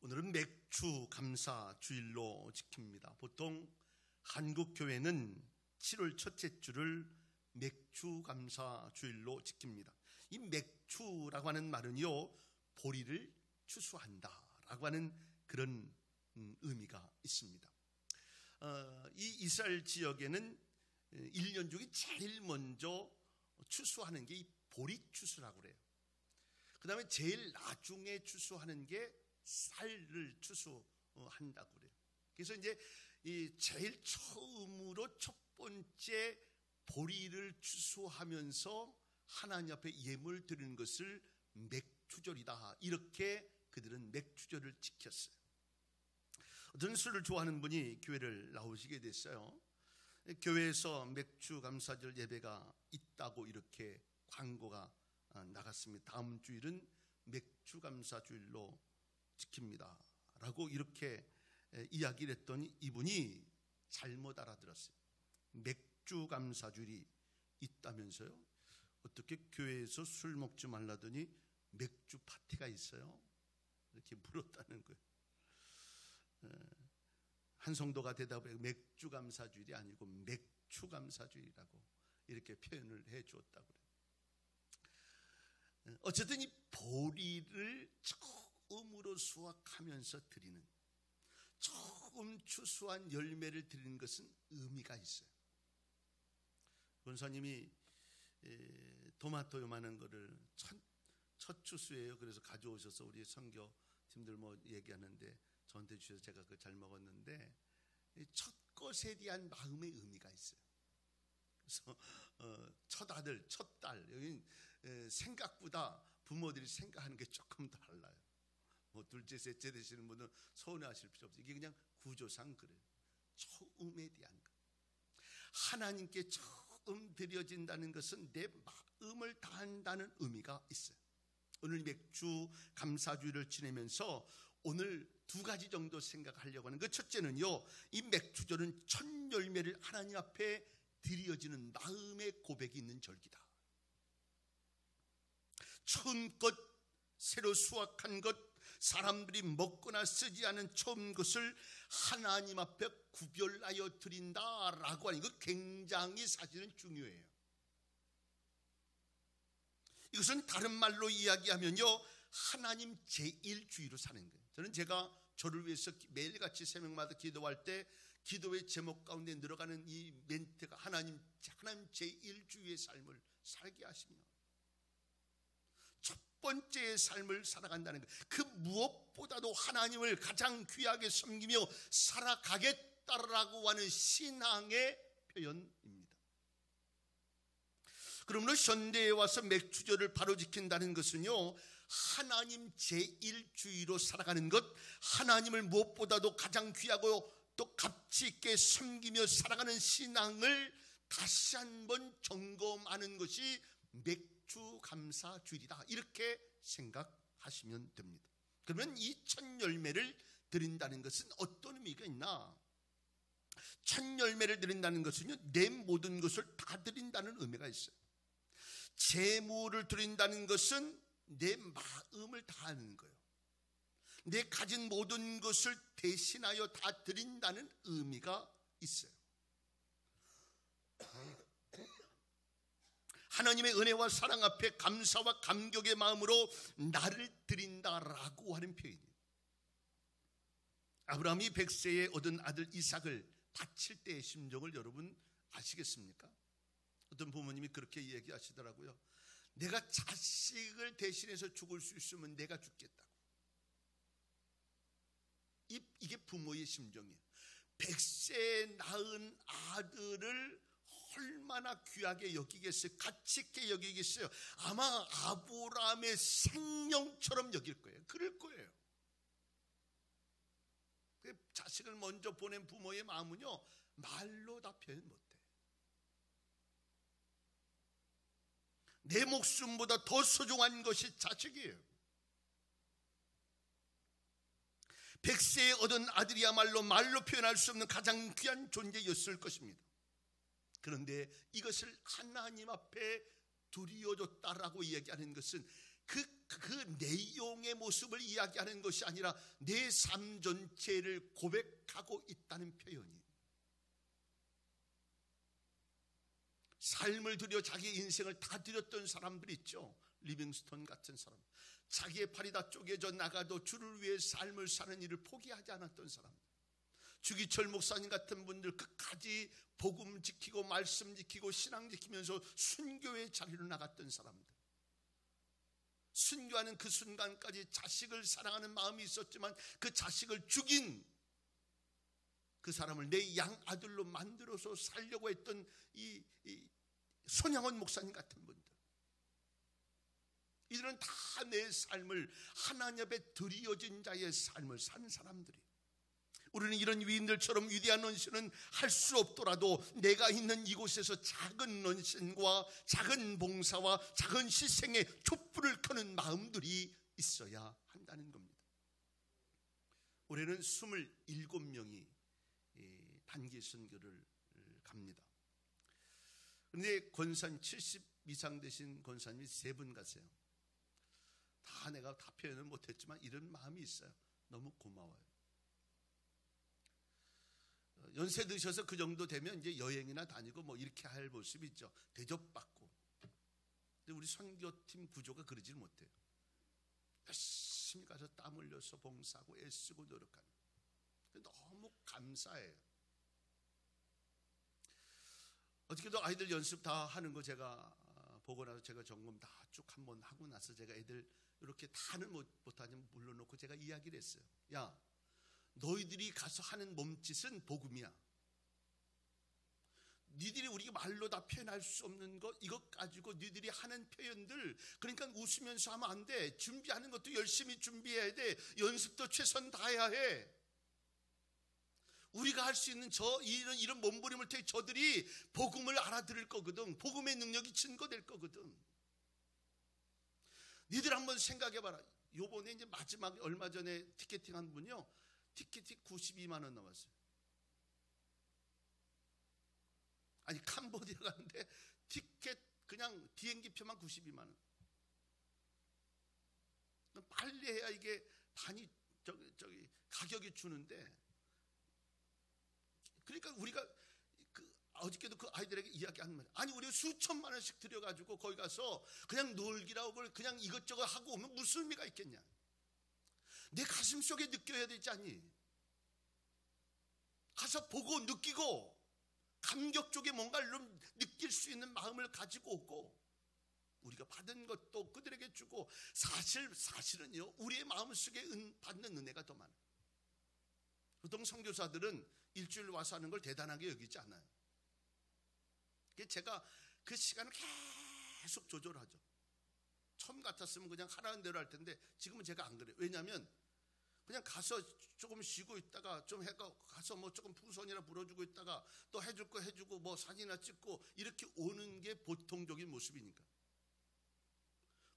오늘은 맥주 감사 주일로 지킵니다. 보통 한국 교회는 7월 첫째 주를 맥주 감사 주일로 지킵니다. 이 맥주라고 하는 말은요, 보리를 추수한다라고 하는 그런 의미가 있습니다. 이 이스라엘 지역에는 1년 중에 제일 먼저 추수하는 게 이 보리 추수라고 그래요. 그 다음에 제일 나중에 추수하는 게 쌀을 추수한다고 그래요. 그래서 이제 이 제일 처음으로 첫 번째 보리를 추수하면서 하나님 앞에 예물 드리는 것을 맥주절이다, 이렇게 그들은 맥주절을 지켰어요. 어떤 술을 좋아하는 분이 교회를 나오시게 됐어요. 교회에서 맥주 감사절 예배가 있다고 이렇게 광고가 나갔습니다. 다음 주일은 맥주 감사 주일로 지킵니다 라고 이렇게 이야기를 했더니 이분이 잘못 알아들었어요. 맥주 감사 주일이 있다면서요? 어떻게 교회에서 술 먹지 말라더니 맥주 파티가 있어요? 이렇게 물었다는 거예요. 한 성도가 대답을 맥주 감사 주일이 아니고 맥주 감사 주일이라고 이렇게 표현을 해 주었다고 그래요. 어쨌든 이 보리를 처음으로 수확하면서 드리는, 처음 추수한 열매를 드리는 것은 의미가 있어요. 권사님이 토마토 요만한 거를 첫 추수예요. 그래서 가져오셔서 우리 선교팀들 뭐 얘기하는데 저한테 주셔서 제가 그걸 잘 먹었는데, 첫 것에 대한 마음의 의미가 있어요. 그래서 첫 아들, 첫 딸, 여기 생각보다 부모들이 생각하는 게 조금 달라요. 뭐 둘째, 셋째 되시는 분은 서운해하실 필요 없어요. 이게 그냥 구조상 그래요. 처음에 대한 것, 하나님께 처음 드려진다는 것은 내 마음을 다한다는 의미가 있어요. 오늘 맥주 감사주일을 지내면서 오늘 두 가지 정도 생각하려고 하는 그 첫째는요, 이 맥주절은 첫 열매를 하나님 앞에 드려지는 마음의 고백이 있는 절기다. 처음 것, 새로 수확한 것, 사람들이 먹거나 쓰지 않은 처음 것을 하나님 앞에 구별하여 드린다라고 하는 것, 굉장히 사실은 중요해요. 이것은 다른 말로 이야기하면요, 하나님 제1주의로 사는 거예요. 저는 제가 저를 위해서 매일같이 새벽마다 기도할 때 기도의 제목 가운데 들어가는 이 멘트가 하나님 제1주의의 삶을 살게 하시며 첫 번째의 삶을 살아간다는 거예요. 그 무엇보다도 하나님을 가장 귀하게 섬기며 살아가겠다라고 하는 신앙의 표현입니다. 그러므로 현대에 와서 맥주절을 바로 지킨다는 것은요, 하나님 제1주의로 살아가는 것, 하나님을 무엇보다도 가장 귀하고 또 가치 있게 섬기며 살아가는 신앙을 다시 한번 점검하는 것이 맥주 감사 주일이다, 이렇게 생각하시면 됩니다. 그러면 이 첫 열매를 드린다는 것은 어떤 의미가 있나? 첫 열매를 드린다는 것은요, 내 모든 것을 다 드린다는 의미가 있어요. 재물을 드린다는 것은 내 마음을 다하는 거예요. 내 가진 모든 것을 대신하여 다 드린다는 의미가 있어요. 하나님의 은혜와 사랑 앞에 감사와 감격의 마음으로 나를 드린다라고 하는 표현이에요. 아브라함이 100세에 얻은 아들 이삭을 바칠 때의 심정을 여러분 아시겠습니까? 어떤 부모님이 그렇게 얘기하시더라고요. 내가 자식을 대신해서 죽을 수 있으면 내가 죽겠다고. 이게 부모의 심정이에요. 100세에 낳은 아들을 얼마나 귀하게 여기겠어요? 가치 있게 여기겠어요? 아마 아브라함의 생명처럼 여길 거예요. 그럴 거예요. 자식을 먼저 보낸 부모의 마음은요, 말로 다 표현 못해. 내 목숨보다 더 소중한 것이 자식이에요. 100세에 얻은 아들이야말로 말로 표현할 수 없는 가장 귀한 존재였을 것입니다. 그런데 이것을 하나님 앞에 드려줬다라고 이야기하는 것은 그 내용의 모습을 이야기하는 것이 아니라 내 삶 전체를 고백하고 있다는 표현이, 삶을 들여 자기 인생을 다 드렸던 사람들 있죠. 리빙스톤 같은 사람, 자기의 팔이 다 쪼개져 나가도 주를 위해 삶을 사는 일을 포기하지 않았던 사람, 주기철 목사님 같은 분들 끝까지 복음 지키고 말씀 지키고 신앙 지키면서 순교의 자리로 나갔던 사람들, 순교하는 그 순간까지 자식을 사랑하는 마음이 있었지만 그 자식을 죽인 그 사람을 내 양아들로 만들어서 살려고 했던 이 손양원 목사님 같은 분들, 이들은 다 내 삶을 하나님 앞에 드리어진 자의 삶을 산 사람들이에요. 우리는 이런 위인들처럼 위대한 헌신은 할 수 없더라도 내가 있는 이곳에서 작은 헌신과 작은 봉사와 작은 희생에 촛불을 켜는 마음들이 있어야 한다는 겁니다. 올해는 27명이 단기 선교를 갑니다. 그런데 권산 70 이상 되신 권사님이 3분 가세요. 다 내가 다 표현을 못했지만 이런 마음이 있어요. 너무 고마워요. 연세 드셔서 그 정도 되면 이제 여행이나 다니고 뭐 이렇게 할 모습이 있죠. 대접받고. 근데 우리 선교팀 구조가 그러질 못해요. 열심히 가서 땀 흘려서 봉사하고 애쓰고 노력하는. 너무 감사해요. 어떻게도 아이들 연습 다 하는 거 제가 보고 나서 제가 점검 다 쭉 한번 하고 나서 제가 애들 이렇게 다는 못하지만 물러놓고 제가 이야기를 했어요. 야, 너희들이 가서 하는 몸짓은 복음이야. 니들이 우리가 말로 다 표현할 수 없는 것, 이것 가지고 니들이 하는 표현들, 그러니까 웃으면서 하면 안 돼. 준비하는 것도 열심히 준비해야 돼. 연습도 최선 다해야 해. 우리가 할 수 있는 이런 몸부림을 통해 저들이 복음을 알아들을 거거든. 복음의 능력이 증거될 거거든. 니들 한번 생각해봐라. 요번에 이제 마지막에 얼마 전에 티켓팅 한 분이요, 티켓이 92만 원 나왔어요. 아니 캄보디아 가는데 티켓 그냥 비행기표만 92만 원. 빨리 해야 이게 반이 저기 가격이 주는데, 그러니까 우리가 어저께도 그 아이들에게 이야기한 말, 아니 우리 수천만 원씩 들여가지고 거기 가서 그냥 놀기라고 그냥 이것저것 하고 오면 무슨 의미가 있겠냐. 내 가슴 속에 느껴야 되지 않니? 가서 보고 느끼고 감격 쪽에 뭔가를 느낄 수 있는 마음을 가지고 오고, 우리가 받은 것도 그들에게 주고, 사실은요 우리의 마음속에 받는 은혜가 더 많아요. 보통 선교사들은 일주일 와서 하는 걸 대단하게 여기지 않아요. 제가 그 시간을 계속 조절하죠. 처음 같았으면 그냥 하라는 대로 할 텐데 지금은 제가 안 그래요. 왜냐하면 그냥 가서 조금 쉬고 있다가 좀 가서 뭐 조금 풍선이나 불어주고 있다가 또 해줄 거 해주고 뭐 사진이나 찍고 이렇게 오는 게 보통적인 모습이니까.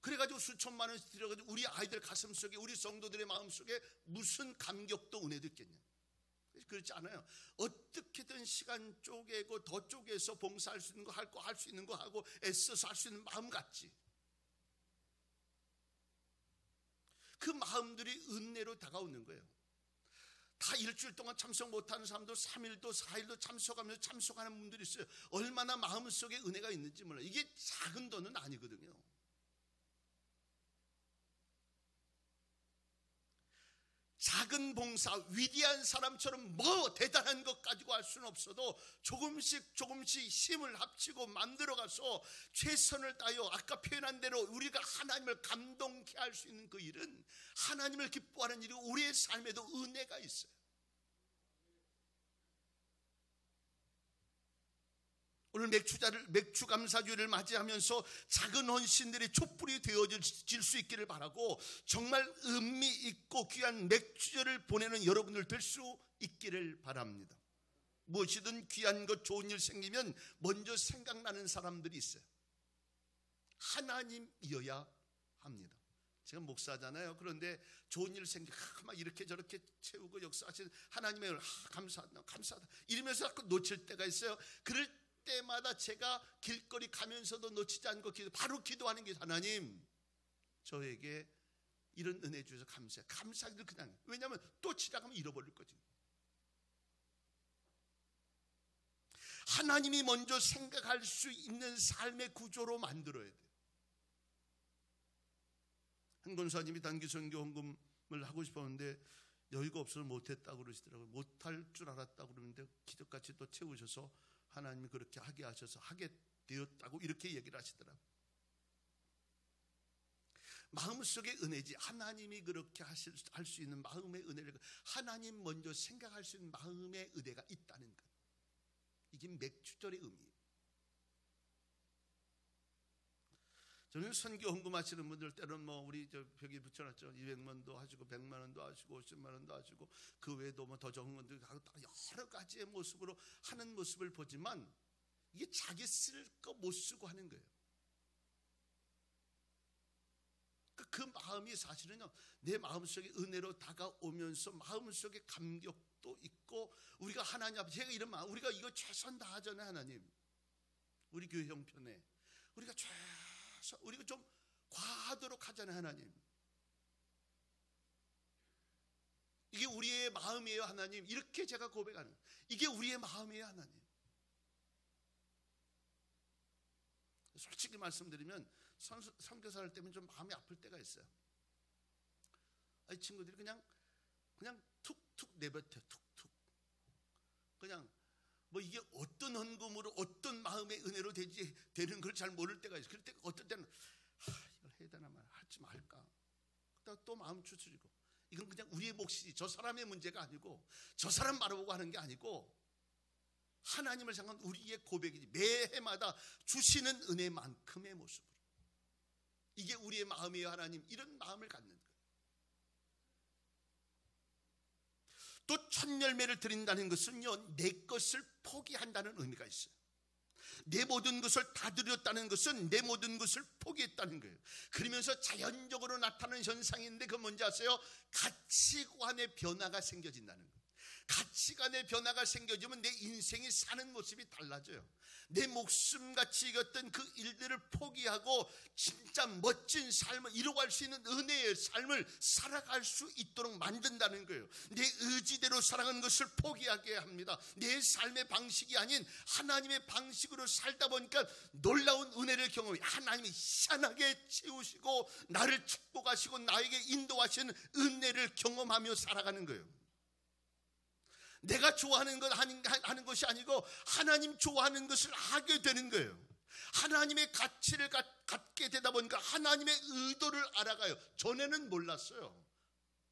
그래가지고 수천만 원씩 들여가지고 우리 아이들 가슴 속에, 우리 성도들의 마음 속에 무슨 감격도 은혜도 있겠냐. 그렇지 않아요. 어떻게든 시간 쪼개고 더 쪼개서 봉사할 수 있는 거 할 수 있는 거 하고 애써서 할 수 있는 마음 같지. 그 마음들이 은혜로 다가오는 거예요. 다 일주일 동안 참석 못하는 사람도 3일도 4일도 참석하면서 참석하는 분들이 있어요. 얼마나 마음속에 은혜가 있는지 몰라요. 이게 작은 돈은 아니거든요. 작은 봉사, 위대한 사람처럼 뭐 대단한 것 가지고 할 수는 없어도 조금씩 힘을 합치고 만들어가서 최선을 다하여 아까 표현한 대로 우리가 하나님을 감동케 할 수 있는 그 일은, 하나님을 기뻐하는 일이 우리의 삶에도 은혜가 있어요. 오늘 맥주 감사주일을 맞이하면서 작은 헌신들이 촛불이 되어질 수 있기를 바라고, 정말 의미 있고 귀한 맥주절을 보내는 여러분들 될 수 있기를 바랍니다. 무엇이든 귀한 것, 좋은 일 생기면 먼저 생각나는 사람들이 있어요. 하나님이어야 합니다. 제가 목사잖아요. 그런데 좋은 일 생기면 막 이렇게 저렇게 채우고 역사하시는 하나님의 감사하다 이러면서 자꾸 놓칠 때가 있어요. 그럴 때마다 제가 길거리 가면서도 놓치지 않고 바로 기도하는 게, 하나님 저에게 이런 은혜 주셔서 감사해요. 감사하기도 그냥. 왜냐하면 또 지나가면 잃어버릴 거지. 하나님이 먼저 생각할 수 있는 삶의 구조로 만들어야 돼요. 한 권사님이 단기 선교 헌금을 하고 싶었는데 여유가 없어서 못했다고 그러시더라고요. 못할 줄 알았다고 그러는데 기적같이 또 채우셔서 하나님이 그렇게 하게 하셔서 하게 되었다고 이렇게 얘기를 하시더라고요. 마음속의 은혜지, 하나님이 그렇게 할 수 있는 마음의 은혜를, 하나님 먼저 생각할 수 있는 마음의 은혜가 있다는 것, 이게 맥주절의 의미예요. 저는 선교 헌금하시는 분들 때로는 뭐 우리 저 벽에 붙여놨죠. 200만도 하시고 100만원도 하시고 50만원도 하시고 그 외에도 뭐 더 적은 것도 하고 여러 가지의 모습으로 하는 모습을 보지만 이게 자기 쓸 거 못 쓰고 하는 거예요. 그 마음이 사실은요, 내 마음속에 은혜로 다가오면서 마음속에 감격도 있고, 우리가 하나님 앞에, 제가 이런 마음, 우리가 이거 최선 다하잖아요. 하나님, 우리 교회 형편에 우리가 최선, 우리가 좀 과하도록 하잖아요. 하나님, 이게 우리의 마음이에요. 하나님, 이렇게 제가 고백하는, 이게 우리의 마음이에요. 하나님. 솔직히 말씀드리면 선교사를 때문에 좀 마음이 아플 때가 있어요. 이 친구들이 그냥 툭툭 내뱉어요. 툭툭. 그냥 뭐 이게 어떤 헌금으로 어떤 마음의 은혜로 되는 걸 잘 모를 때가 있어요. 그럴 때 어떤 때는 이걸 해야 되나 하지 말까. 그러다가 또 마음 추스리고, 이건 그냥 우리의 몫이지, 저 사람의 문제가 아니고, 저 사람 바라보고 하는 게 아니고 하나님을 향한 우리의 고백이지. 매해마다 주시는 은혜만큼의 모습으로, 이게 우리의 마음이에요. 하나님, 이런 마음을 갖는 거예요. 또 첫 열매를 드린다는 것은요, 내 것을 포기한다는 의미가 있어요. 내 모든 것을 다 드렸다는 것은 내 모든 것을 포기했다는 거예요. 그러면서 자연적으로 나타나는 현상인데, 그건 뭔지 아세요? 가치관의 변화가 생겨진다는 거예요. 가치관의 변화가 생겨지면 내 인생이 사는 모습이 달라져요. 내 목숨같이 이겼던 그 일들을 포기하고 진짜 멋진 삶을 이루어갈 수 있는 은혜의 삶을 살아갈 수 있도록 만든다는 거예요. 내 의지대로 살아가는 것을 포기하게 합니다. 내 삶의 방식이 아닌 하나님의 방식으로 살다 보니까 놀라운 은혜를 경험해. 하나님이 희한하게 채우시고 나를 축복하시고 나에게 인도하시는 은혜를 경험하며 살아가는 거예요. 내가 좋아하는 것 하는 것이 아니고 하나님 좋아하는 것을 하게 되는 거예요. 하나님의 가치를 갖게 되다 보니까 하나님의 의도를 알아가요. 전에는 몰랐어요.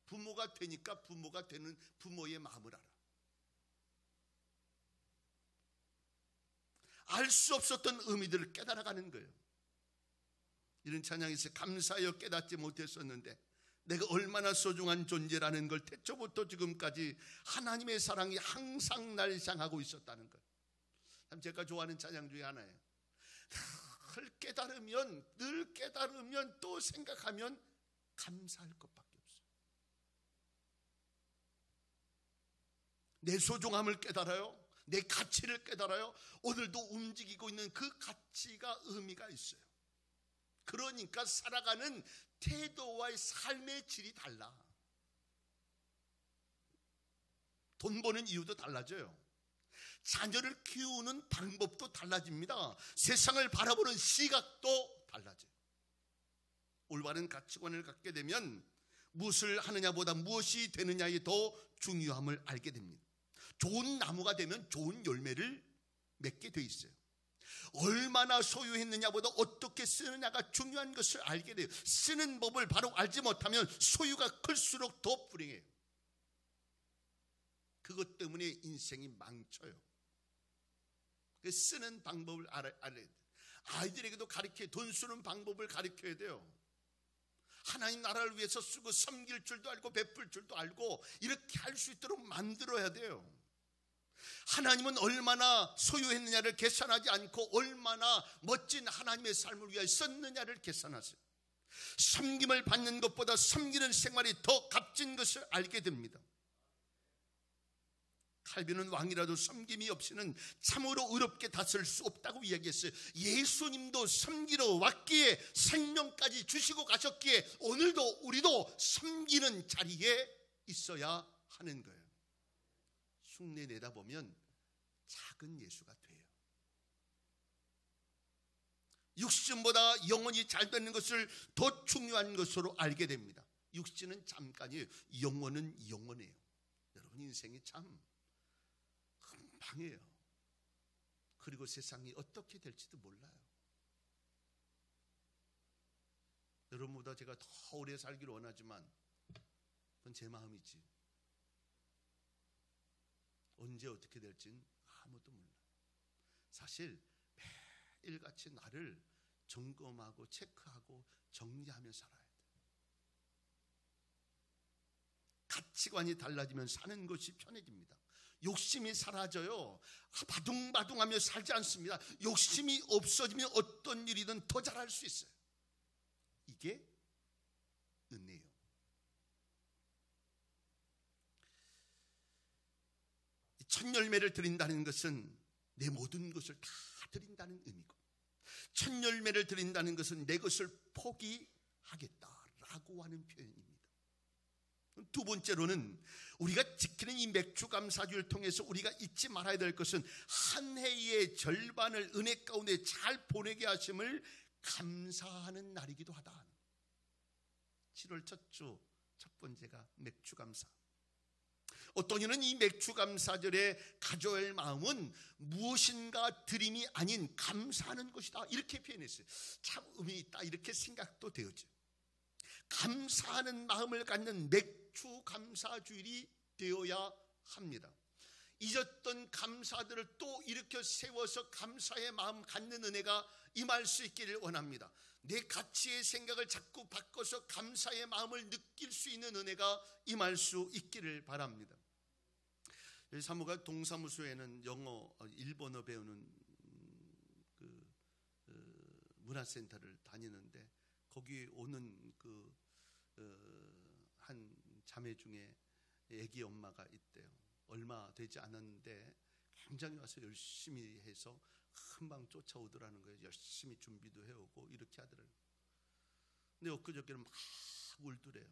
부모가 되니까 부모가 되는 부모의 마음을 알아. 알 수 없었던 의미들을 깨달아가는 거예요. 이런 찬양이 있어요. 감사하여 깨닫지 못했었는데 내가 얼마나 소중한 존재라는 걸 태초부터 지금까지 하나님의 사랑이 항상 날 향하고 있었다는 것. 참 제가 좋아하는 찬양 중에 하나예요. 늘 깨달으면 또 생각하면 감사할 것밖에 없어요. 내 소중함을 깨달아요. 내 가치를 깨달아요. 오늘도 움직이고 있는 그 가치가 의미가 있어요. 그러니까 살아가는 태도와의 삶의 질이 달라. 돈 버는 이유도 달라져요. 자녀를 키우는 방법도 달라집니다. 세상을 바라보는 시각도 달라져요. 올바른 가치관을 갖게 되면 무엇을 하느냐보다 무엇이 되느냐에 더 중요함을 알게 됩니다. 좋은 나무가 되면 좋은 열매를 맺게 돼 있어요. 얼마나 소유했느냐보다 어떻게 쓰느냐가 중요한 것을 알게 돼요. 쓰는 법을 바로 알지 못하면 소유가 클수록 더 불행해요. 그것 때문에 인생이 망쳐요. 쓰는 방법을 알아야 돼요. 아이들에게도 돈 쓰는 방법을 가르쳐야 돼요. 하나님 나라를 위해서 쓰고 섬길 줄도 알고 베풀 줄도 알고 이렇게 할 수 있도록 만들어야 돼요. 하나님은 얼마나 소유했느냐를 계산하지 않고 얼마나 멋진 하나님의 삶을 위하여 썼느냐를 계산하세요. 섬김을 받는 것보다 섬기는 생활이 더 값진 것을 알게 됩니다. 칼빈은 왕이라도 섬김이 없이는 참으로 의롭게 다스릴 수 없다고 이야기했어요. 예수님도 섬기러 왔기에 생명까지 주시고 가셨기에 오늘도 우리도 섬기는 자리에 있어야 하는 거예요. 흉내 내다 보면 작은 예수가 돼요. 육신보다 영혼이 잘 되는 것을 더 중요한 것으로 알게 됩니다. 육신은 잠깐이에요. 영혼은 영원해요. 여러분 인생이 참 금방이에요. 그리고 세상이 어떻게 될지도 몰라요. 여러분보다 제가 더 오래 살기를 원하지만 그건 제 마음이지. 언제 어떻게 될지는 아무도 몰라요. 사실 매일같이 나를 점검하고 체크하고 정리하며 살아야 돼요. 가치관이 달라지면 사는 것이 편해집니다. 욕심이 사라져요. 바둥바둥하며 살지 않습니다. 욕심이 없어지면 어떤 일이든 더 잘할 수 있어요. 이게 은혜예요. 첫 열매를 드린다는 것은 내 모든 것을 다 드린다는 의미고, 첫 열매를 드린다는 것은 내 것을 포기하겠다라고 하는 표현입니다. 두 번째로는 우리가 지키는 이 맥주 감사주를 통해서 우리가 잊지 말아야 될 것은 한 해의 절반을 은혜 가운데 잘 보내게 하심을 감사하는 날이기도 하다. 7월 첫 주 첫 번째가 맥주 감사. 어떤 이는 이 맥주 감사절에 가져야 할 마음은 무엇인가 드림이 아닌 감사하는 것이다, 이렇게 표현했어요. 참 의미 있다, 이렇게 생각도 되어져. 감사하는 마음을 갖는 맥주 감사주일이 되어야 합니다. 잊었던 감사들을 또 일으켜 세워서 감사의 마음 갖는 은혜가 임할 수 있기를 원합니다. 내 가치의 생각을 자꾸 바꿔서 감사의 마음을 느낄 수 있는 은혜가 임할 수 있기를 바랍니다. 사무가 동사무소에는 영어, 일본어 배우는 문화센터를 다니는데 거기 오는 한 자매 중에 애기 엄마가 있대요. 얼마 되지 않았는데 굉장히 와서 열심히 해서 금방 쫓아오더라는 거예요. 열심히 준비도 해오고 이렇게 하더라고요. 근데 엊그저께는 막 울더래요.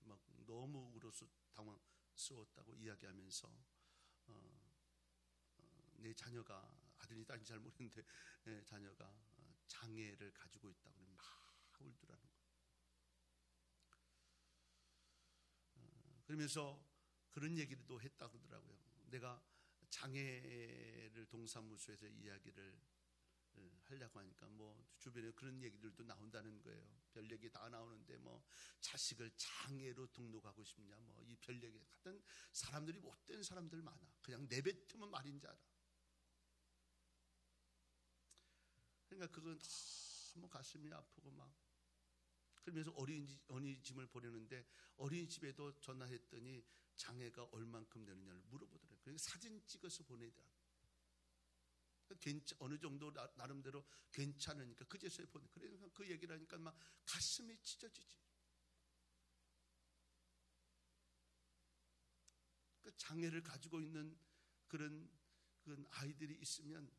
막 너무 울어서 당황스러웠다고 이야기하면서 내 자녀가, 아들이 딸인지 잘 모르겠는데 자녀가 장애를 가지고 있다고 막 울더라는 거예요. 그러면서 그런 얘기도 했다고 하더라고요. 내가 장애를 동사무소에서 이야기를 하려고 하니까 뭐 주변에 그런 얘기들도 나온다는 거예요. 별 얘기 다 나오는데 뭐 자식을 장애로 등록하고 싶냐, 뭐 이 별 얘기 하던 사람들이 못된 사람들 많아. 그냥 내뱉으면 말인 줄 알아. 그러니까 그건 너무 가슴이 아프고 막 그러면서 어린이집을 보내는데 어린이집에도 전화했더니 장애가 얼만큼 되느냐를 물어보더라고요. 그러니까 사진 찍어서 보내더라고요. 어느 정도 나름대로 괜찮으니까 그제서야 보내. 그러니까 그 얘기를 하니까 막 가슴이 찢어지지. 그 장애를 가지고 있는 그런 아이들이 있으면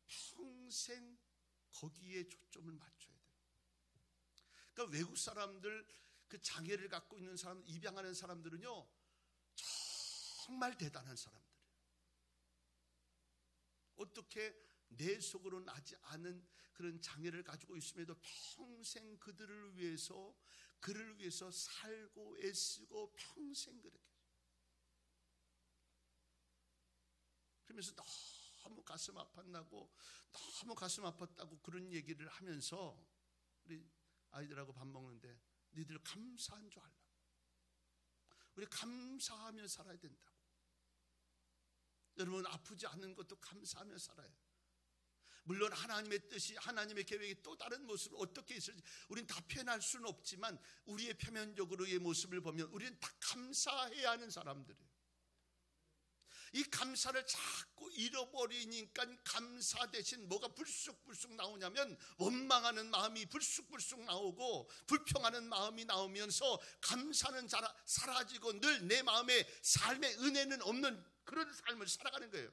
평생 거기에 초점을 맞춰야 돼요. 그러니까 외국 사람들, 그 장애를 갖고 있는 사람, 입양하는 사람들은요 정말 대단한 사람들이에요. 어떻게 내 속으로 나지 않은 그런 장애를 가지고 있음에도 평생 그들을 위해서, 그를 위해서 살고 애쓰고 평생 그렇게. 그러면서 너무 가슴 아팠나고 너무 가슴 아팠다고 그런 얘기를 하면서 우리 아이들하고 밥 먹는데 니들 감사한 줄 알라. 우리 감사하며 살아야 된다고. 여러분 아프지 않은 것도 감사하며 살아요. 물론 하나님의 뜻이, 하나님의 계획이 또 다른 모습을 어떻게 있을지 우리는 다 표현할 수는 없지만 우리의 표면적으로의 모습을 보면 우리는 다 감사해야 하는 사람들이에요. 이 감사를 자꾸 잃어버리니까 감사 대신 뭐가 불쑥불쑥 나오냐면 원망하는 마음이 불쑥불쑥 나오고 불평하는 마음이 나오면서 감사는 사라지고 늘 내 마음에 삶의 은혜는 없는 그런 삶을 살아가는 거예요.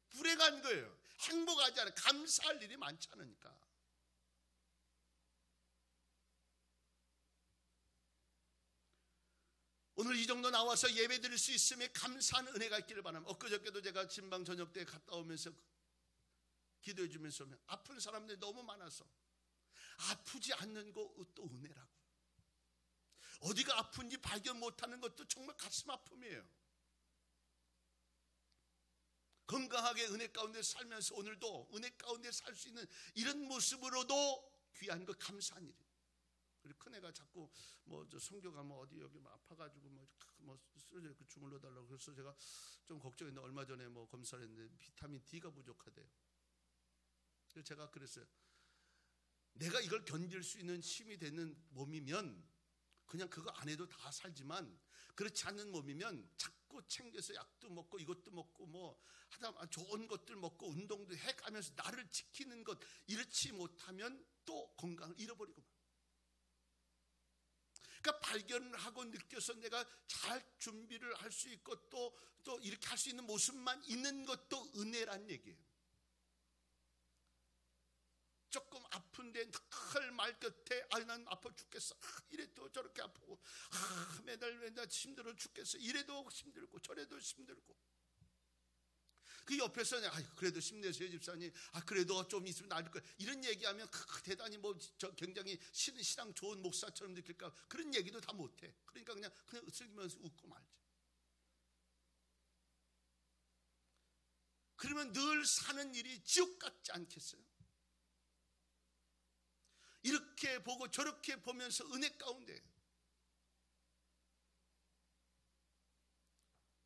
불행한 거예요. 행복하지 않아요. 감사할 일이 많지 않으니까. 오늘 이 정도 나와서 예배 드릴 수 있음에 감사하는 은혜가 있기를 바랍니다. 엊그저께도 제가 진방 저녁 때 갔다 오면서 기도해 주면서 아픈 사람들이 너무 많아서 아프지 않는 것도 은혜라고. 어디가 아픈지 발견 못하는 것도 정말 가슴 아픔이에요. 건강하게 은혜 가운데 살면서 오늘도 은혜 가운데 살 수 있는 이런 모습으로도 귀한 거 감사한 일이에요. 우리 큰애가 자꾸 저 성교 가면 어디 여기 아파가지고 뭐 쓰러져 있고 주물러 달라고 그래서 제가 좀 걱정했는데 얼마 전에 검사를 했는데 비타민 D가 부족하대요. 그래서 제가 그랬어요. 내가 이걸 견딜 수 있는 힘이 되는 몸이면 그냥 그거 안 해도 다 살지만 그렇지 않는 몸이면 자꾸 챙겨서 약도 먹고 이것도 먹고 하다 좋은 것들 먹고 운동도 해가면서 나를 지키는 것 이렇지 못하면 또 건강을 잃어버리고. 그러니까 발견을 하고 느껴서 내가 잘 준비를 할 수 있고 또 이렇게 할 수 있는 모습만 있는 것도 은혜란 얘기예요. 조금 아픈데 늘 말 끝에 난 아파 죽겠어. 이래도 저렇게 아프고 매달 힘들어 죽겠어. 이래도 힘들고 저래도 힘들고. 그 옆에서 그래도 힘내세요 집사님. 그래도 좀 있으면 나을 거야. 이런 얘기하면 대단히 굉장히 신앙 좋은 목사처럼 느낄까. 그런 얘기도 다 못해. 그러니까 그냥 슬기면서 웃고 말지. 그러면 늘 사는 일이 지옥 같지 않겠어요? 이렇게 보고 저렇게 보면서 은혜 가운데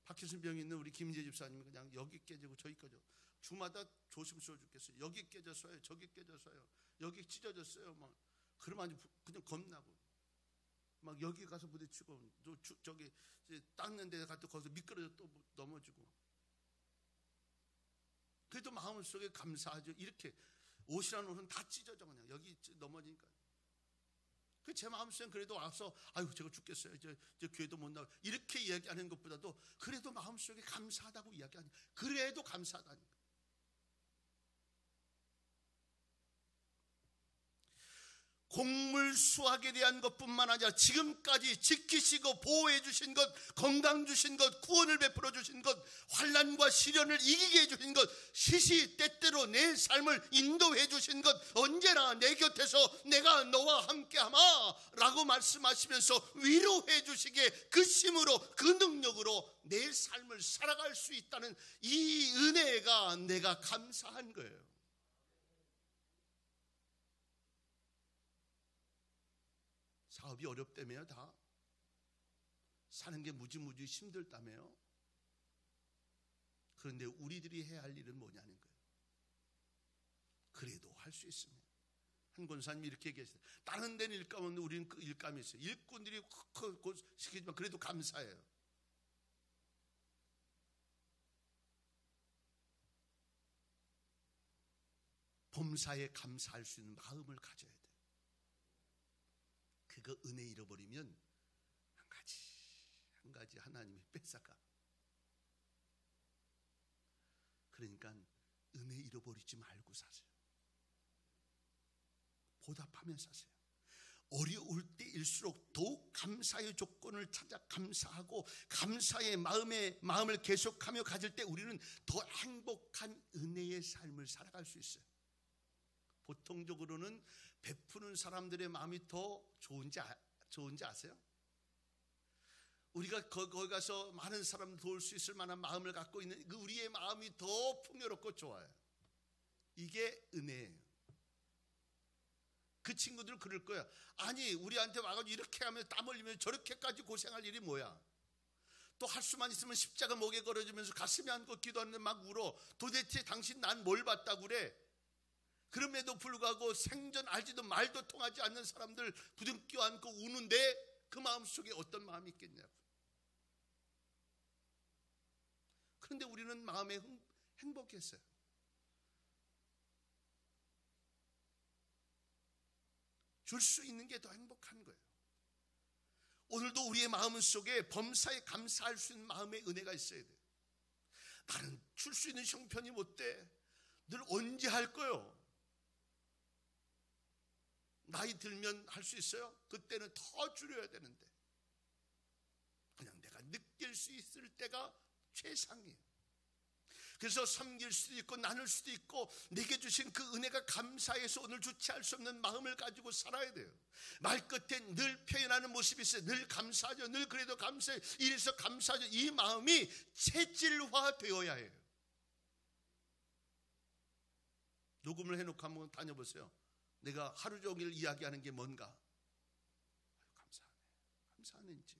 파킨슨 병이 있는 우리 김재 집사님이 그냥 여기 깨지고 저기 깨져. 주마다 조심스러워 죽겠어요. 여기 깨져서요, 저기 깨져서요, 여기 찢어졌어요. 그러면 그냥 겁나고 여기 가서 부딪히고 저기 닦는 데 가서 거기서 미끄러져 또 넘어지고. 그래도 마음속에 감사하죠. 이렇게 옷이라는 옷은 다 찢어져 그냥 여기 넘어지니까. 제 마음속엔 그래도 와서 제가 죽겠어요. 저 교회도 못 나가 이렇게 이야기하는 것보다도 그래도 마음속에 감사하다고 이야기하니 그래도 감사하다니까. 곡물 수확에 대한 것뿐만 아니라 지금까지 지키시고 보호해 주신 것, 건강 주신 것, 구원을 베풀어 주신 것, 환난과 시련을 이기게 해 주신 것, 시시때때로 내 삶을 인도해 주신 것, 언제나 내 곁에서 내가 너와 함께하마 라고 말씀하시면서 위로해 주시기에 그 힘으로 그 능력으로 내 삶을 살아갈 수 있다는 이 은혜가 내가 감사한 거예요. 사업이 어렵다며요. 다 사는 게 무지무지 힘들다며요. 그런데 우리들이 해야 할 일은 뭐냐는 거예요. 그래도 할 수 있으면. 한 권사님이 이렇게 얘기했어요. 다른 데는 일감 없는데 우리는 일감이 있어요. 일꾼들이 시키지만 그래도 감사해요. 범사에 감사할 수 있는 마음을 가져야 돼요. 그거 은혜 잃어버리면 한 가지 하나님이 뺏어가. 그러니까 은혜 잃어버리지 말고 사세요. 보답하며 사세요. 어려울 때일수록 더욱 감사의 조건을 찾아 감사하고 감사의 마음을 계속하며 가질 때 우리는 더 행복한 은혜의 삶을 살아갈 수 있어요. 보통적으로는 베푸는 사람들의 마음이 더 좋은지 아세요? 우리가 거기 가서 많은 사람을 도울 수 있을 만한 마음을 갖고 있는 그 우리의 마음이 더 풍요롭고 좋아요. 이게 은혜예요. 그 친구들은 그럴 거야. 아니 우리한테 와가지고 이렇게 하면 땀 흘리면 저렇게까지 고생할 일이 뭐야. 또 할 수만 있으면 십자가 목에 걸어주면서 가슴에 안고 기도하는데 막 울어. 도대체 당신 난 뭘 봤다고 그래. 그럼에도 불구하고 생전 알지도 말도 통하지 않는 사람들 부둥켜 안고 우는데 그 마음속에 어떤 마음이 있겠냐고. 그런데 우리는 마음에 행복했어요. 줄 수 있는 게 더 행복한 거예요. 오늘도 우리의 마음 속에 범사에 감사할 수 있는 마음의 은혜가 있어야 돼요. 나는 줄 수 있는 형편이 못 돼. 늘 언제 할 거요? 나이 들면 할 수 있어요? 그때는 더 줄여야 되는데 그냥 내가 느낄 수 있을 때가 최상이에요. 그래서 섬길 수도 있고 나눌 수도 있고 내게 주신 그 은혜가 감사해서 오늘 주체할 수 없는 마음을 가지고 살아야 돼요. 말끝에 늘 표현하는 모습이 있어요. 늘 감사하죠. 늘 그래도 감사해요. 이래서 감사하죠. 이 마음이 체질화 되어야 해요. 녹음을 해놓고 한번 다녀보세요. 내가 하루 종일 이야기하는 게 뭔가? 감사하네. 감사하는지.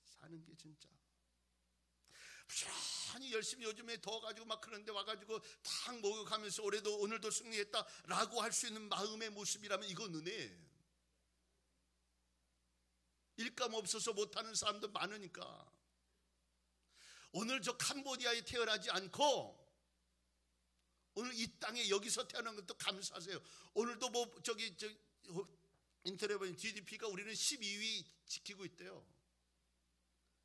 사는 게 진짜. 부지런히 열심히 요즘에 더워가지고 막 그런데 와가지고 탁 목욕하면서 올해도 오늘도 승리했다라고 할 수 있는 마음의 모습이라면 이건 은혜예요. 일감 없어서 못하는 사람도 많으니까. 오늘 저 캄보디아에 태어나지 않고 오늘 이 땅에 여기서 태어난 것도 감사하세요. 오늘도 뭐 저기 인터넷 보면 GDP가 우리는 12위 지키고 있대요.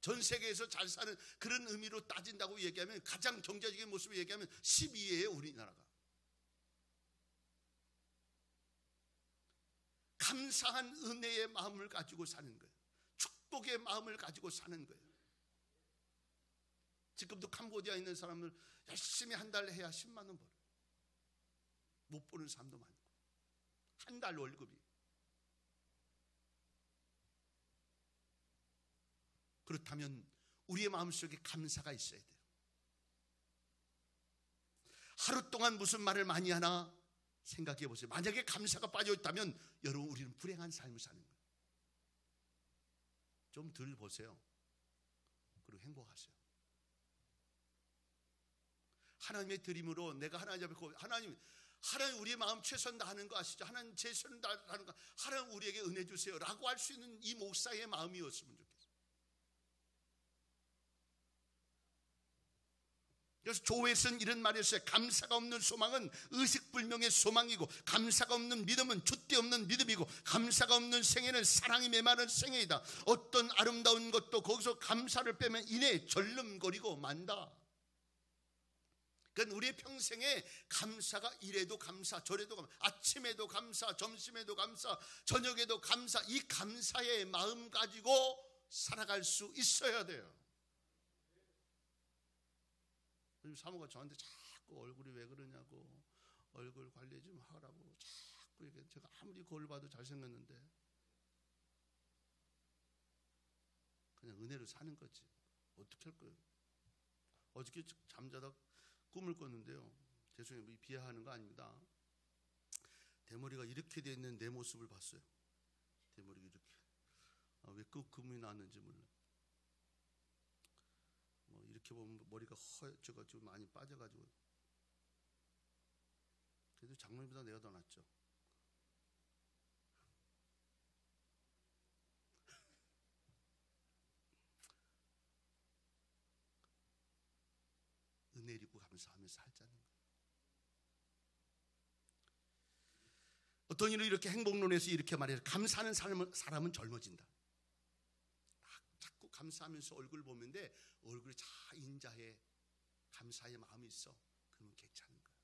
전 세계에서 잘 사는 그런 의미로 따진다고 얘기하면 가장 경제적인 모습을 얘기하면 12위예요, 우리나라가. 감사한 은혜의 마음을 가지고 사는 거예요. 축복의 마음을 가지고 사는 거예요. 지금도 캄보디아에 있는 사람들 열심히 한 달 해야 10만 원 벌어요. 못 보는 사람도 많고 한 달 월급이. 그렇다면 우리의 마음속에 감사가 있어야 돼요. 하루 동안 무슨 말을 많이 하나 생각해 보세요. 만약에 감사가 빠져 있다면 여러분 우리는 불행한 삶을 사는 거예요. 좀 덜 보세요. 그리고 행복하세요. 하나님의 드림으로 내가 하나님 앞에 하나님 우리의 마음 최선 다하는 거 아시죠? 하나님 최선 다하는 거 하나님 우리에게 은혜 주세요 라고 할 수 있는 이 목사의 마음이었으면 좋겠어요. 그래서 조회선 이런 말이 있어요. 감사가 없는 소망은 의식불명의 소망이고 감사가 없는 믿음은 줏대 없는 믿음이고 감사가 없는 생애는 사랑이 메마른 생애이다. 어떤 아름다운 것도 거기서 감사를 빼면 이내 절름거리고 만다. 그러니까 우리의 평생에 감사가 이래도 감사 저래도 감사 아침에도 감사 점심에도 감사 저녁에도 감사 이 감사의 마음 가지고 살아갈 수 있어야 돼요. 사모가 저한테 자꾸 얼굴이 왜 그러냐고 얼굴 관리 좀 하라고 자꾸 얘기해. 제가 아무리 거울 봐도 잘생겼는데 그냥 은혜로 사는 거지. 어떻게 할 거예요? 어저께 잠자다 꿈을 꿨는데요. 죄송해요. 비하하는 거 아닙니다. 대머리가 이렇게 돼 있는 내 모습을 봤어요. 대머리가 이렇게. 왜 그 꿈이 나왔는지 몰라요. 이렇게 보면 머리가 허해져가지고 많이 빠져가지고. 그래도 장모님보다 내가 더 낫죠. 은혜리고 감사하면서 살자는 거예요. 어떤 이는 이렇게 행복론에서 이렇게 말해요. 감사하는 사람은 젊어진다. 자꾸 감사하면서 얼굴 보는데 얼굴이 다 인자해 감사의 마음이 있어. 그러면 괜찮은 거야.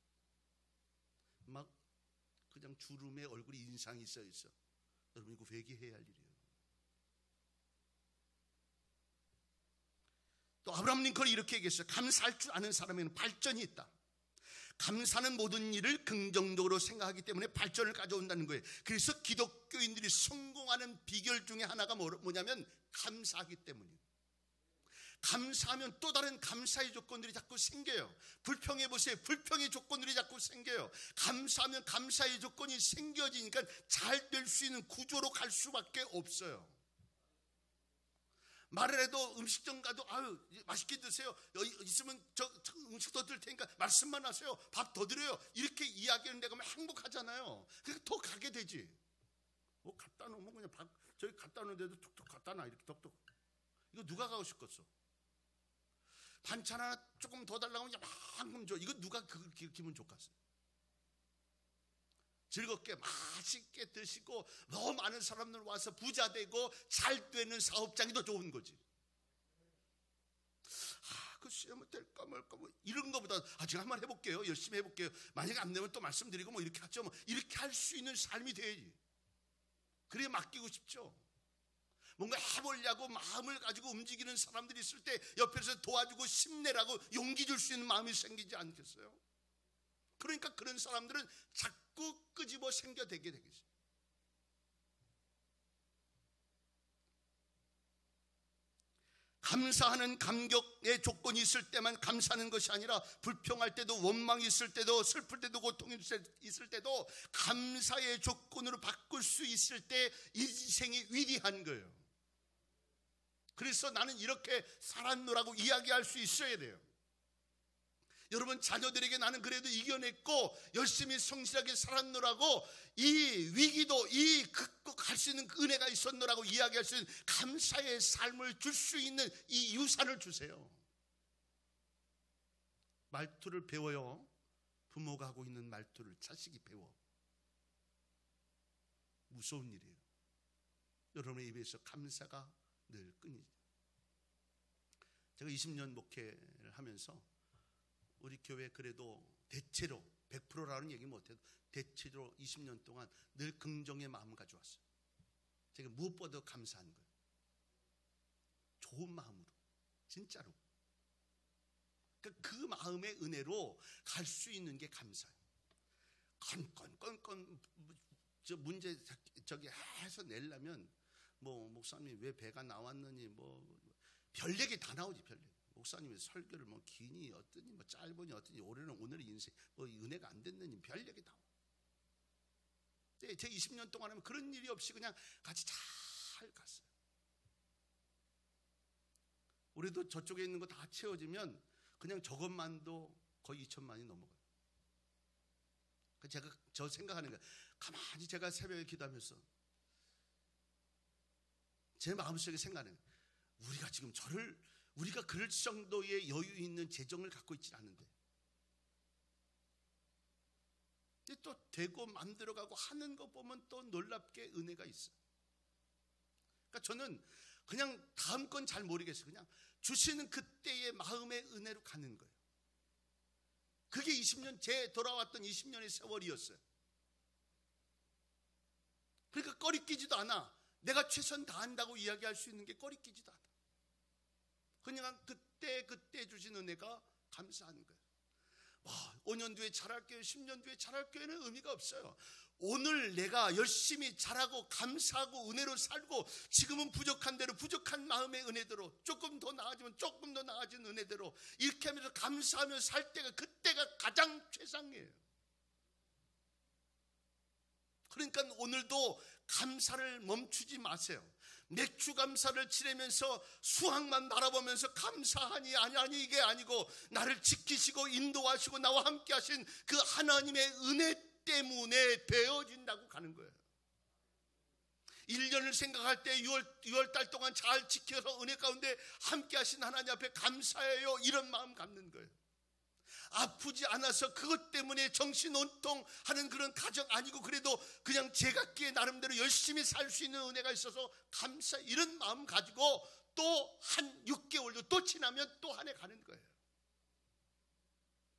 막 그냥 주름에 얼굴이 인상이 있어. 여러분 이거 회개해야 할 일이에요. 또 아브라함 링컨이 이렇게 얘기했어요. 감사할 줄 아는 사람에는 발전이 있다. 감사는 모든 일을 긍정적으로 생각하기 때문에 발전을 가져온다는 거예요. 그래서 기독교인들이 성공하는 비결 중에 하나가 뭐냐면 감사하기 때문이에요. 감사하면 또 다른 감사의 조건들이 자꾸 생겨요. 불평해 보세요. 불평의 조건들이 자꾸 생겨요. 감사하면 감사의 조건이 생겨지니까 잘 될 수 있는 구조로 갈 수밖에 없어요. 말을 해도 음식점 가도 아유 맛있게 드세요. 여기 있으면 저 음식 더 드릴 테니까 말씀만 하세요. 밥 더 드려요. 이렇게 이야기하는 데가 행복하잖아요. 그러니까 더 가게 되지. 갖다 놓으면 그냥 저기 갖다 놓는데도 툭툭 갖다 놔 이렇게 톡톡. 이거 누가 가고 싶겠어? 반찬 하나 조금 더 달라고 하면 이만큼 줘. 이거 누가 그 기분 좋겠어요? 즐겁게 맛있게 드시고 너무 많은 사람들 와서 부자 되고 잘 되는 사업장이 더 좋은 거지. 그 시험은 될까 말까 뭐 이런 거보다 제가 한번 해볼게요. 열심히 해볼게요. 만약에 안 되면 또 말씀드리고 뭐 이렇게 하죠. 뭐 이렇게 할 수 있는 삶이 돼야지. 그래 맡기고 싶죠. 뭔가 해보려고 마음을 가지고 움직이는 사람들이 있을 때 옆에서 도와주고 힘내라고 용기 줄 수 있는 마음이 생기지 않겠어요? 그러니까 그런 사람들은 자꾸 끄집어 생겨대게 되겠어요. 감사하는 감격의 조건이 있을 때만 감사하는 것이 아니라 불평할 때도, 원망이 있을 때도, 슬플 때도, 고통이 있을 때도 감사의 조건으로 바꿀 수 있을 때 인생이 위대한 거예요. 그래서 나는 이렇게 살았노라고 이야기할 수 있어야 돼요. 여러분 자녀들에게 나는 그래도 이겨냈고 열심히 성실하게 살았노라고, 이 위기도 이 극복할 수 있는 은혜가 있었노라고 이야기할 수 있는 감사의 삶을 줄 수 있는 이 유산을 주세요. 말투를 배워요. 부모가 하고 있는 말투를 자식이 배워. 무서운 일이에요. 여러분의 입에서 감사가 늘 끊이죠. 제가 20년 목회를 하면서 우리 교회 그래도 대체로 100%라는 얘기 못해도 대체로 20년 동안 늘 긍정의 마음 가져왔어요. 제가 무엇보다 감사한 거예요. 좋은 마음으로, 진짜로. 그 마음의 은혜로 갈 수 있는 게 감사해요. 건건건건 저 문제 저기 해서 내려면 뭐 목사님 왜 배가 나왔느니 뭐 별 얘기 다 나오지. 별 얘기. 목사님의 설교를 뭐 기니 어떠니 뭐 짧으니 어떠니 올해는 오늘의 인생 뭐 은혜가 안 됐느니 별 얘기 다. 네, 제 20년 동안 하면 그런 일이 없이 그냥 같이 잘 갔어요. 우리도 저쪽에 있는 거 다 채워지면 그냥 저것만도 거의 2천만이 넘어가요. 제가 저 생각하는 거예요. 가만히 제가 새벽에 기도하면서 제 마음속에 생각하는 거예요. 우리가 지금 우리가 그럴 정도의 여유 있는 재정을 갖고 있지 않은데 또 되고 맘대로 가고 하는 거 보면 또 놀랍게 은혜가 있어요. 그러니까 저는 그냥 다음 건 잘 모르겠어요. 그냥 주시는 그때의 마음의 은혜로 가는 거예요. 그게 20년 제 돌아왔던 20년의 세월이었어요. 그러니까 꺼리끼지도 않아. 내가 최선 다한다고 이야기할 수 있는 게 꺼리끼지도 않아. 그냥 그때 주신 은혜가 감사하는 거예요. 5년 뒤에 잘할게요, 10년 뒤에 잘할게요는 의미가 없어요. 오늘 내가 열심히 잘하고 감사하고 은혜로 살고 지금은 부족한 대로 부족한 마음의 은혜대로 조금 더 나아지면 조금 더 나아진 은혜대로 이렇게 하면서 감사하며 살 때가 그때가 가장 최상이에요. 그러니까 오늘도 감사를 멈추지 마세요. 맥주 감사를 지내면서 수확만 바라보면서 감사하니 아니 이게 아니고 나를 지키시고 인도하시고 나와 함께 하신 그 하나님의 은혜 때문에 되어진다고 가는 거예요. 1년을 생각할 때 6월 달 동안 잘 지켜서 은혜 가운데 함께 하신 하나님 앞에 감사해요, 이런 마음 갖는 거예요. 아프지 않아서 그것 때문에 정신 온통하는 그런 가정 아니고 그래도 그냥 제각기에 나름대로 열심히 살 수 있는 은혜가 있어서 감사, 이런 마음 가지고 또 한 6개월도 또 지나면 또 한 해 가는 거예요.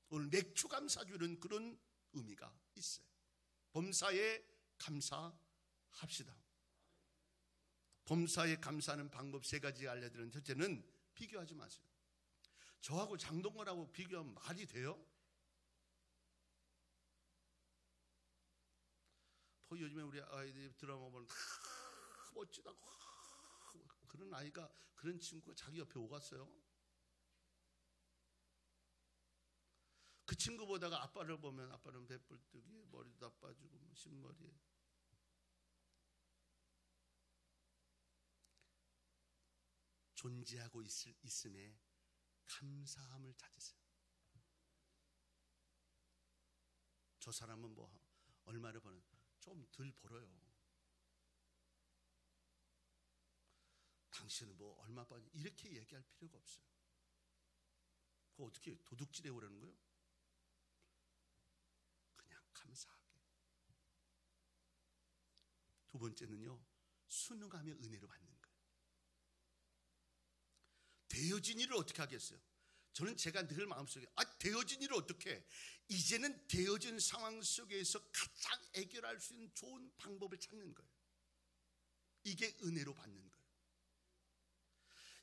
오늘 맥주 감사주는 그런 의미가 있어요. 범사에 감사합시다. 범사에 감사하는 방법 3가지 알려드리는 첫째는 비교하지 마세요. 저하고 장동건하고 비교하면 말이 돼요? 요즘에 우리 아이들이 드라마 보면 멋지다고 그런 아이가, 그런 친구가 자기 옆에 오갔어요. 그 친구 보다가 아빠를 보면 아빠는 배불뚝이에 머리도 다 빠지고 신머리에. 존재하고 있음에 감사함을 찾으세요. 저 사람은 뭐 얼마를 버는, 좀 덜 벌어요. 당신은 뭐 얼마 버니, 이렇게 얘기할 필요가 없어요. 그거 어떻게 도둑질해 오라는 거예요? 그냥 감사하게. 두 번째는요, 순응하며 은혜로 받는 거예요. 되어진 일을 어떻게 하겠어요? 저는 제가 늘 마음속에 되어진 일을 어떻게 해? 이제는 되어진 상황 속에서 가장 해결할 수 있는 좋은 방법을 찾는 거예요. 이게 은혜로 받는 거예요.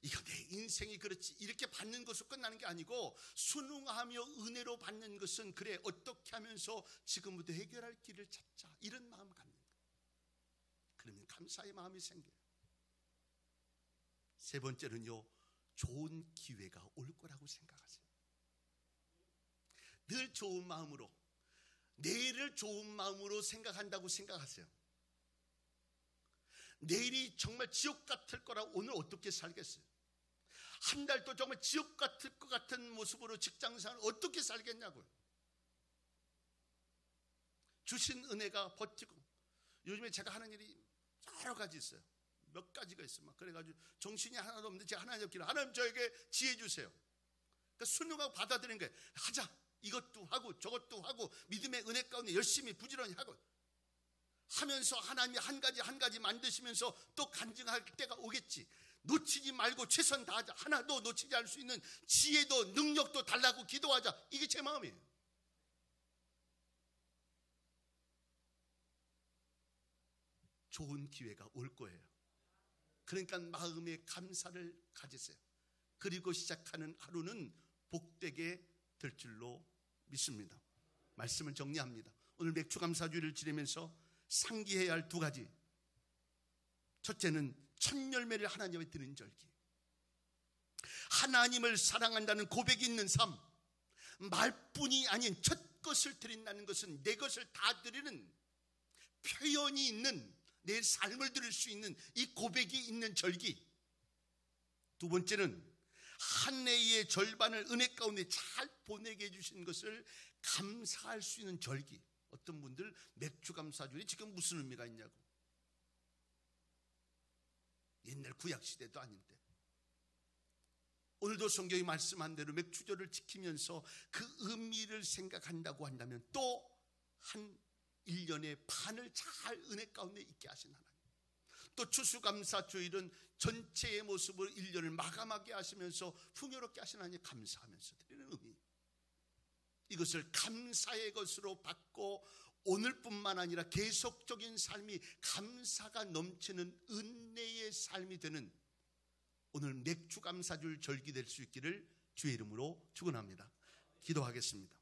이거 내 인생이 그렇지 이렇게 받는 것으로 끝나는 게 아니고, 순응하며 은혜로 받는 것은 그래 어떻게 하면서 지금부터 해결할 길을 찾자, 이런 마음 갖는 거예요. 그러면 감사의 마음이 생겨요. 세 번째는요, 좋은 기회가 올 거라고 생각하세요. 늘 좋은 마음으로, 내일을 좋은 마음으로 생각한다고 생각하세요. 내일이 정말 지옥 같을 거라 오늘 어떻게 살겠어요? 한 달도 정말 지옥 같을 것 같은 모습으로 직장생활 어떻게 살겠냐고요. 주신 은혜가 버티고, 요즘에 제가 하는 일이 여러 가지 있어요. 몇 가지가 있어요. 막 그래가지고 정신이 하나도 없는데 제가 하나님 기도, 하나님 저에게 지혜 주세요. 그러니까 순응하고 받아들이는 거예요. 하자. 이것도 하고 저것도 하고 믿음의 은혜 가운데 열심히 부지런히 하고 하면서 하나님이 한 가지 만드시면서 또 간증할 때가 오겠지. 놓치지 말고 최선 다하자. 하나도 놓치지 않을 수 있는 지혜도 능력도 달라고 기도하자. 이게 제 마음이에요. 좋은 기회가 올 거예요. 그러니까 마음의 감사를 가지세요. 그리고 시작하는 하루는 복되게 될 줄로 믿습니다. 말씀을 정리합니다. 오늘 맥주감사주의를 지내면서 상기해야 할 두 가지. 첫째는 첫 열매를 하나님께 드리는 절기. 하나님을 사랑한다는 고백이 있는 삶, 말뿐이 아닌 첫 것을 드린다는 것은 내 것을 다 드리는 표현이 있는, 내 삶을 드릴 수 있는 이 고백이 있는 절기. 두 번째는 한 해의 절반을 은혜 가운데 잘 보내게 해주신 것을 감사할 수 있는 절기. 어떤 분들 맥주감사주일이 지금 무슨 의미가 있냐고. 옛날 구약시대도 아닌데 오늘도 성경이 말씀한 대로 맥주절을 지키면서 그 의미를 생각한다고 한다면 또 한 1년의 반을 잘 은혜 가운데 있게 하신 하나님, 또 추수감사주일은 전체의 모습으로 1년을 마감하게 하시면서 풍요롭게 하신 하나님 감사하면서 드리는 의미, 이것을 감사의 것으로 받고 오늘뿐만 아니라 계속적인 삶이 감사가 넘치는 은혜의 삶이 되는 오늘 맥주감사주일 절기 될 수 있기를 주의 이름으로 축원합니다. 기도하겠습니다.